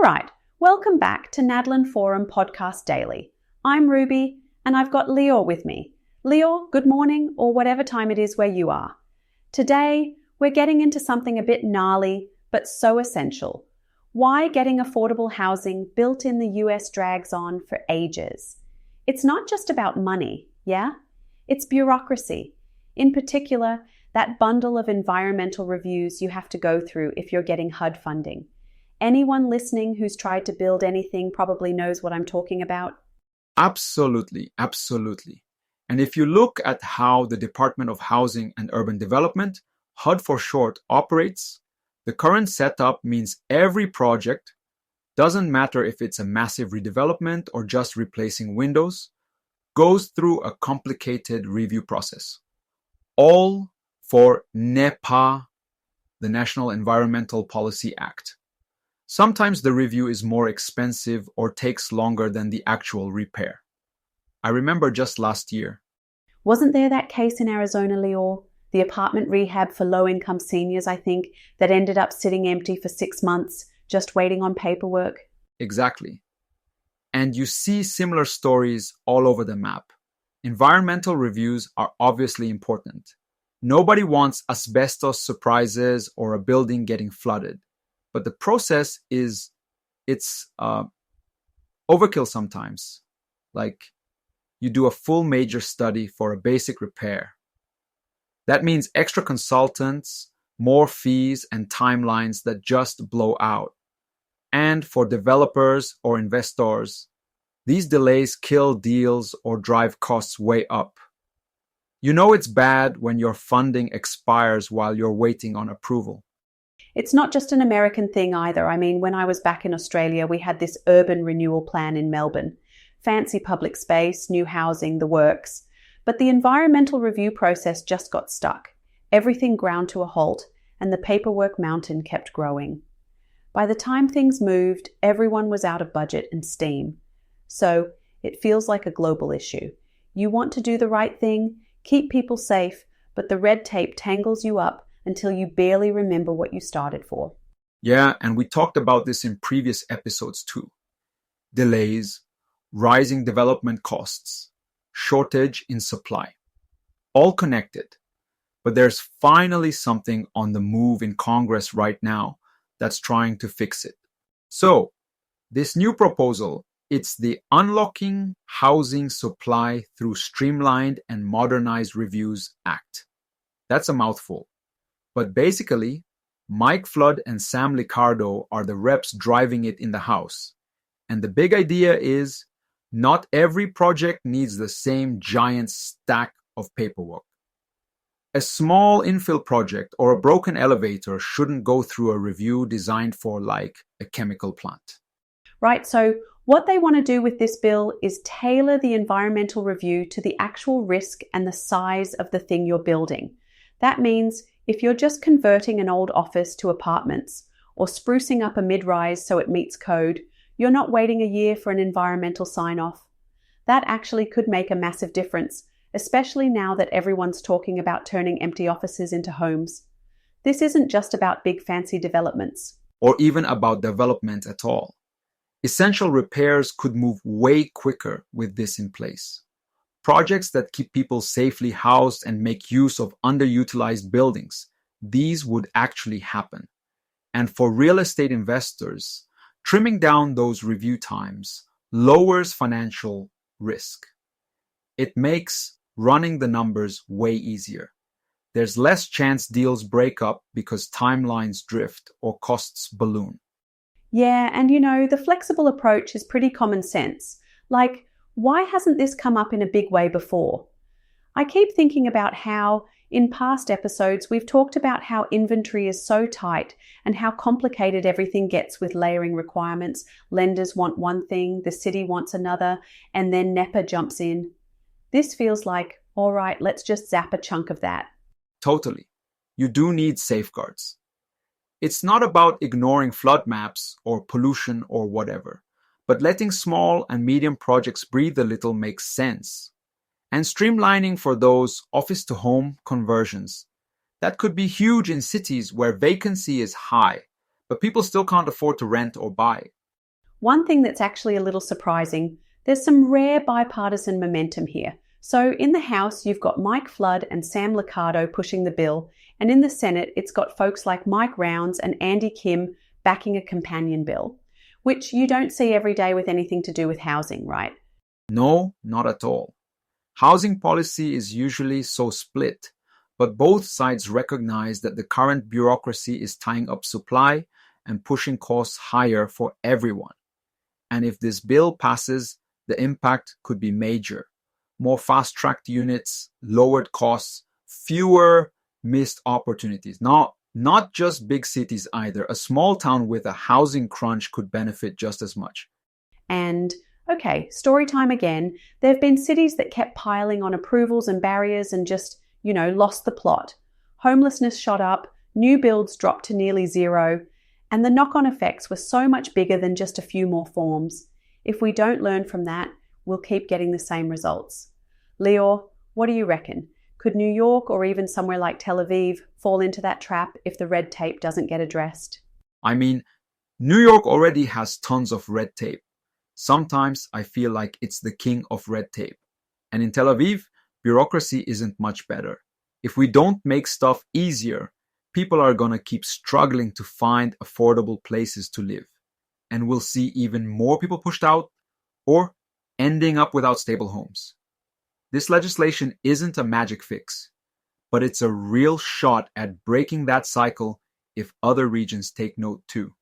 right, welcome back to Nadlin Forum Podcast Daily. I'm Ruby, and I've got Lior with me. Lior, good morning, or whatever time it is where you are. Today, we're getting into something a bit gnarly, but so essential. Why getting affordable housing built in the US drags on for ages. It's not just about money, yeah? It's bureaucracy. In particular, that bundle of environmental reviews you have to go through if you're getting HUD funding. Anyone listening who's tried to build anything probably knows what I'm talking about. Absolutely. And if you look at how the Department of Housing and Urban Development, HUD for short, operates, the current setup means every project, doesn't matter if it's a massive redevelopment or just replacing windows, goes through a complicated review process. All for NEPA, the National Environmental Policy Act. Sometimes the review is more expensive or takes longer than the actual repair. I remember just last year. Wasn't there that case in Arizona, Lior? The apartment rehab for low-income seniors, I think, that ended up sitting empty for 6 months, just waiting on paperwork? Exactly. And you see similar stories all over the map. Environmental reviews are obviously important. Nobody wants asbestos surprises or a building getting flooded. But the process it's overkill sometimes. Like you do a full major study for a basic repair. That means extra consultants, more fees, and timelines that just blow out. And for developers or investors, these delays kill deals or drive costs way up. You know it's bad when your funding expires while you're waiting on approval. It's not just an American thing either. I mean, when I was back in Australia, we had this urban renewal plan in Melbourne. Fancy public space, new housing, the works. But the environmental review process just got stuck. Everything ground to a halt, and the paperwork mountain kept growing. By the time things moved, everyone was out of budget and steam. So it feels like a global issue. You want to do the right thing, keep people safe, but the red tape tangles you up until you barely remember what you started for. Yeah, and we talked about this in previous episodes too. Delays, rising development costs, shortage in supply. All connected. But there's finally something on the move in Congress right now that's trying to fix it. So, this new proposal, it's the Unlocking Housing Supply Through Streamlined and Modernized Reviews Act. That's a mouthful. But basically, Mike Flood and Sam Liccardo are the reps driving it in the House. And the big idea is not every project needs the same giant stack of paperwork. A small infill project or a broken elevator shouldn't go through a review designed for like a chemical plant. Right, so what they want to do with this bill is tailor the environmental review to the actual risk and the size of the thing you're building. That means if you're just converting an old office to apartments or sprucing up a mid-rise so it meets code, you're not waiting a year for an environmental sign-off. That actually could make a massive difference, especially now that everyone's talking about turning empty offices into homes. This isn't just about big fancy developments. Or even about development at all. Essential repairs could move way quicker with this in place. Projects that keep people safely housed and make use of underutilized buildings, these would actually happen. And for real estate investors, trimming down those review times lowers financial risk. It makes running the numbers way easier. There's less chance deals break up because timelines drift or costs balloon. Yeah, and the flexible approach is pretty common sense. Like, why hasn't this come up in a big way before? I keep thinking about how, in past episodes, we've talked about how inventory is so tight and how complicated everything gets with layering requirements. Lenders want one thing, the city wants another, and then NEPA jumps in. This feels like, all right, let's just zap a chunk of that. Totally. You do need safeguards. It's not about ignoring flood maps or pollution or whatever. But letting small and medium projects breathe a little makes sense. And streamlining for those office-to-home conversions. That could be huge in cities where vacancy is high, but people still can't afford to rent or buy. One thing that's actually a little surprising, there's some rare bipartisan momentum here. So in the House, you've got Mike Flood and Sam Liccardo pushing the bill, and in the Senate, it's got folks like Mike Rounds and Andy Kim backing a companion bill, which you don't see every day with anything to do with housing, right? No, not at all. Housing policy is usually so split, but both sides recognize that the current bureaucracy is tying up supply and pushing costs higher for everyone. And if this bill passes, the impact could be major. More fast-tracked units, lowered costs, fewer missed opportunities. Not just big cities either. A small town with a housing crunch could benefit just as much. And, okay, story time again. There have been cities that kept piling on approvals and barriers and just, lost the plot. Homelessness shot up, new builds dropped to nearly zero, and the knock-on effects were so much bigger than just a few more forms. If we don't learn from that, we'll keep getting the same results. Lior, what do you reckon? Could New York or even somewhere like Tel Aviv fall into that trap if the red tape doesn't get addressed? I mean, New York already has tons of red tape. Sometimes I feel like it's the king of red tape. And in Tel Aviv, bureaucracy isn't much better. If we don't make stuff easier, people are gonna keep struggling to find affordable places to live. And we'll see even more people pushed out or ending up without stable homes. This legislation isn't a magic fix, but it's a real shot at breaking that cycle if other regions take note too.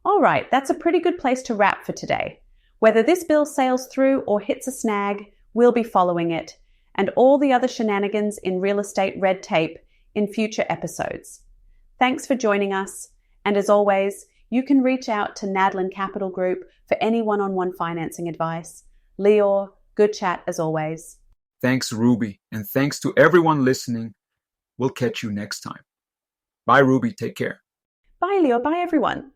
All right, that's a pretty good place to wrap for today. Whether this bill sails through or hits a snag, we'll be following it, and all the other shenanigans in real estate red tape in future episodes. Thanks for joining us, and as always, you can reach out to Nadlin Capital Group for any one-on-one financing advice. Lior, good chat as always. Thanks, Ruby, and thanks to everyone listening. We'll catch you next time. Bye, Ruby. Take care. Bye, Lior. Bye, everyone.